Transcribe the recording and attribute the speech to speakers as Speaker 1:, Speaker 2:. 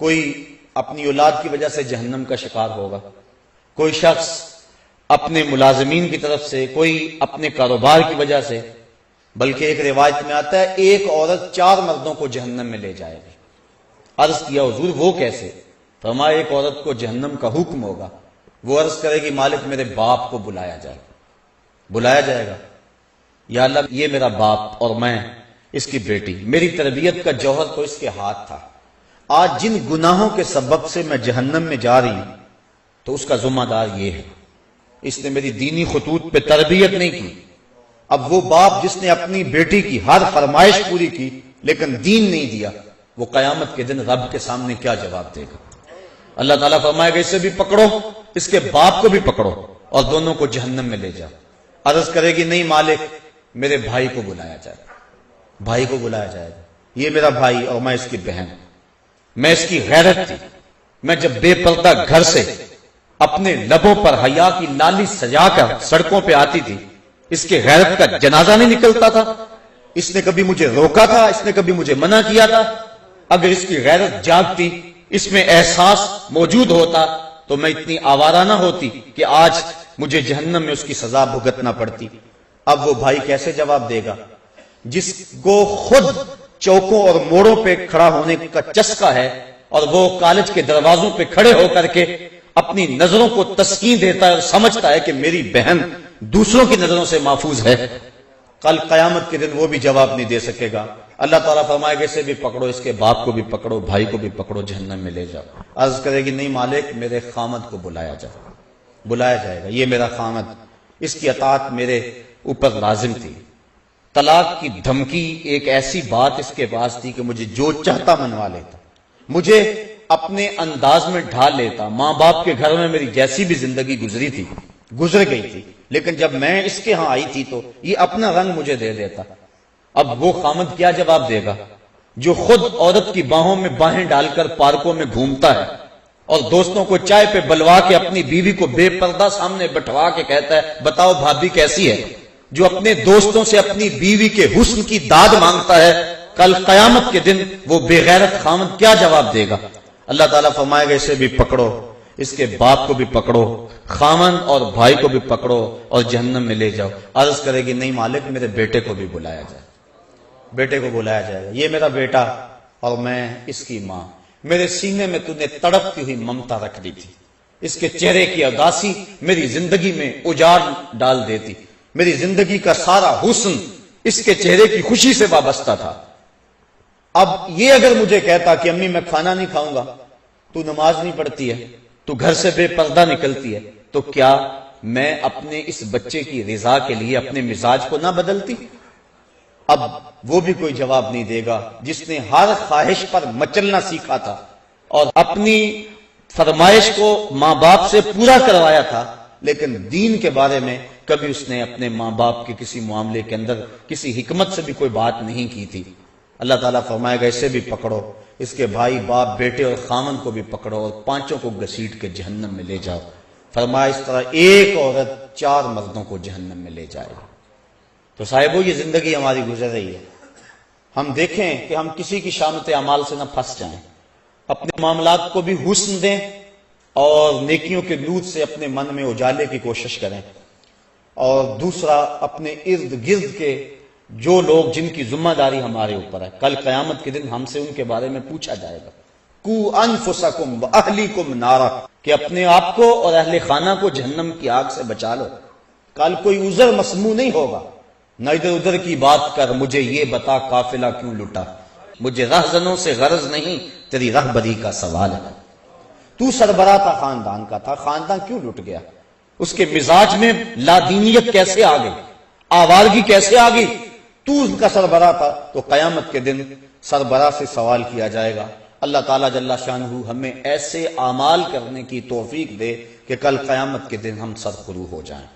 Speaker 1: کوئی اپنی اولاد کی وجہ سے جہنم کا شکار ہوگا، کوئی شخص اپنے ملازمین کی طرف سے، کوئی اپنے کاروبار کی وجہ سے، بلکہ ایک روایت میں آتا ہے ایک عورت 4 مردوں کو جہنم میں لے جائے گی۔ عرض کیا حضور وہ کیسے؟ فرمایا ایک عورت کو جہنم کا حکم ہوگا، وہ عرض کرے گی مالک میرے باپ کو بلایا جائے، بلایا جائے گا، یا اللہ یہ میرا باپ اور میں اس کی بیٹی، میری تربیت کا جوہر تو اس کے ہاتھ تھا، آج جن گناہوں کے سبب سے میں جہنم میں جا رہی ہوں تو اس کا ذمہ دار یہ ہے، اس نے میری دینی خطوط پہ تربیت نہیں کی۔ اب وہ باپ جس نے اپنی بیٹی کی ہر فرمائش پوری کی لیکن دین نہیں دیا، وہ قیامت کے دن رب کے سامنے کیا جواب دے گا؟ اللہ تعالیٰ فرمائے گا اسے بھی پکڑو، اس کے باپ کو بھی پکڑو اور دونوں کو جہنم میں لے جاؤ۔ عرض کرے گی نہیں مالک میرے بھائی کو بلایا جائے، بھائی کو بلایا جائے گا، یہ میرا بھائی اور میں اس کی بہن، میں اس کی غیرت تھی، میں جب بے پردہ گھر سے اپنے لبوں پر حیا کی لالی سجا کر سڑکوں پہ آتی تھی، اس کے غیرت کا جنازہ نہیں نکلتا تھا، اس نے کبھی مجھے روکا تھا، اس نے کبھی مجھے منع کیا تھا؟ اگر اس کی غیرت جاگتی، اس میں احساس موجود ہوتا تو میں اتنی آوارہ نہ ہوتی کہ آج مجھے جہنم میں اس کی سزا بھگتنا پڑتی۔ اب وہ بھائی کیسے جواب دے گا جس کو خود چوکوں اور موڑوں پہ کھڑا ہونے کا چسکا ہے اور وہ کالج کے دروازوں پہ کھڑے ہو کر کے اپنی نظروں کو تسکین دیتا ہے اور سمجھتا ہے کہ میری بہن دوسروں کی نظروں سے محفوظ ہے؟ کل قیامت کے دن وہ بھی جواب نہیں دے سکے گا۔ اللہ تعالیٰ فرمائے گا اسے بھی پکڑو، اس کے باپ کو بھی پکڑو، بھائی کو بھی پکڑو، جہنم میں لے جاؤ۔ عرض کرے گی نہیں مالک میرے خامد کو بلایا جائے، بلایا جائے گا، یہ میرا خامد، اس کی اطاعت میرے اوپر لازم تھی۔ طلاق کی دھمکی ایک ایسی بات اس کے پاس تھی کہ مجھے جو چاہتا منوا لیتا، مجھے اپنے انداز میں ڈھال لیتا۔ ماں باپ کے گھر میں میری جیسی بھی زندگی گزری تھی، گزر گئی تھی، لیکن جب میں اس کے ہاں آئی تھی تو یہ اپنا رنگ مجھے دے دیتا۔ اب وہ خامد کیا جواب دے گا جو خود عورت کی باہوں میں باہیں ڈال کر پارکوں میں گھومتا ہے اور دوستوں کو چائے پہ بلوا کے اپنی بیوی کو بے پردہ سامنے بٹھوا کے کہتا ہے بتاؤ بھابھی کیسی ہے، جو اپنے دوستوں سے اپنی بیوی کے حسن کی داد مانگتا ہے، کل قیامت کے دن وہ بے غیرت خامد کیا جواب دے گا؟ اللہ تعالیٰ فرمائے گا اسے بھی پکڑو، اس کے باپ کو بھی پکڑو، خامن اور بھائی کو بھی پکڑو اور جہنم میں لے جاؤ۔ عرض کرے گی نہیں مالک میرے بیٹے کو بھی بلایا جائے، بیٹے کو بلایا جائے گا، یہ میرا بیٹا اور میں اس کی ماں، میرے سینے میں تو نے تڑپتی ہوئی ممتا رکھ دی تھی، اس کے چہرے کی اداسی میری زندگی میں اجاڑ ڈال دیتی، میری زندگی کا سارا حسن اس کے چہرے کی خوشی سے وابستہ تھا۔ اب یہ اگر مجھے کہتا کہ امی میں کھانا نہیں کھاؤں گا، تو نماز نہیں پڑھتی ہے، تو گھر سے بے پردہ نکلتی ہے، تو کیا میں اپنے اس بچے کی رضا کے لیے اپنے مزاج کو نہ بدلتی؟ اب وہ بھی کوئی جواب نہیں دے گا جس نے ہر خواہش پر مچلنا سیکھا تھا اور اپنی فرمائش کو ماں باپ سے پورا کروایا تھا، لیکن دین کے بارے میں کبھی اس نے اپنے ماں باپ کے کسی معاملے کے اندر کسی حکمت سے بھی کوئی بات نہیں کی تھی۔ اللہ تعالیٰ فرمائے گا اسے بھی پکڑو، اس کے بھائی باپ بیٹے اور خامن کو بھی پکڑو اور پانچوں کو گھسیٹ کے جہنم میں لے جاؤ۔ فرمایا اس طرح ایک عورت 4 مردوں کو جہنم میں لے جائے گی۔ تو صاحبو یہ زندگی ہماری گزر رہی ہے، ہم دیکھیں کہ ہم کسی کی شامت اعمال سے نہ پھنس جائیں، اپنے معاملات کو بھی حسن دیں اور نیکیوں کے نور سے اپنے من میں اجالے کی کوشش کریں، اور دوسرا اپنے ارد گرد کے جو لوگ جن کی ذمہ داری ہمارے اوپر ہے، کل قیامت کے دن ہم سے ان کے بارے میں پوچھا جائے گا۔ قُوا أَنفُسَكُمْ وَأَهْلِيكُمْ نَارًا، کہ اپنے آپ کو اور اہل خانہ کو جہنم کی آگ سے بچا لو۔ کل کوئی عذر مسموع نہیں ہوگا، نہ ادھر ادھر کی بات کر مجھے یہ بتا قافلہ کیوں لٹا، مجھے رہزنوں سے غرض نہیں، تیری رہبری کا سوال ہے۔ تو سربراہ تھا خاندان کا، تھا خاندان کیوں لٹ گیا؟ اس کے مزاج میں لادینیت کیسے آ گئی، آوارگی کیسے آ گئی؟ تو ان کا سربراہ تھا، تو قیامت کے دن سربراہ سے سوال کیا جائے گا۔ اللہ تعالیٰ جل شانہ ہمیں ایسے اعمال کرنے کی توفیق دے کہ کل قیامت کے دن ہم سرخرو ہو جائیں۔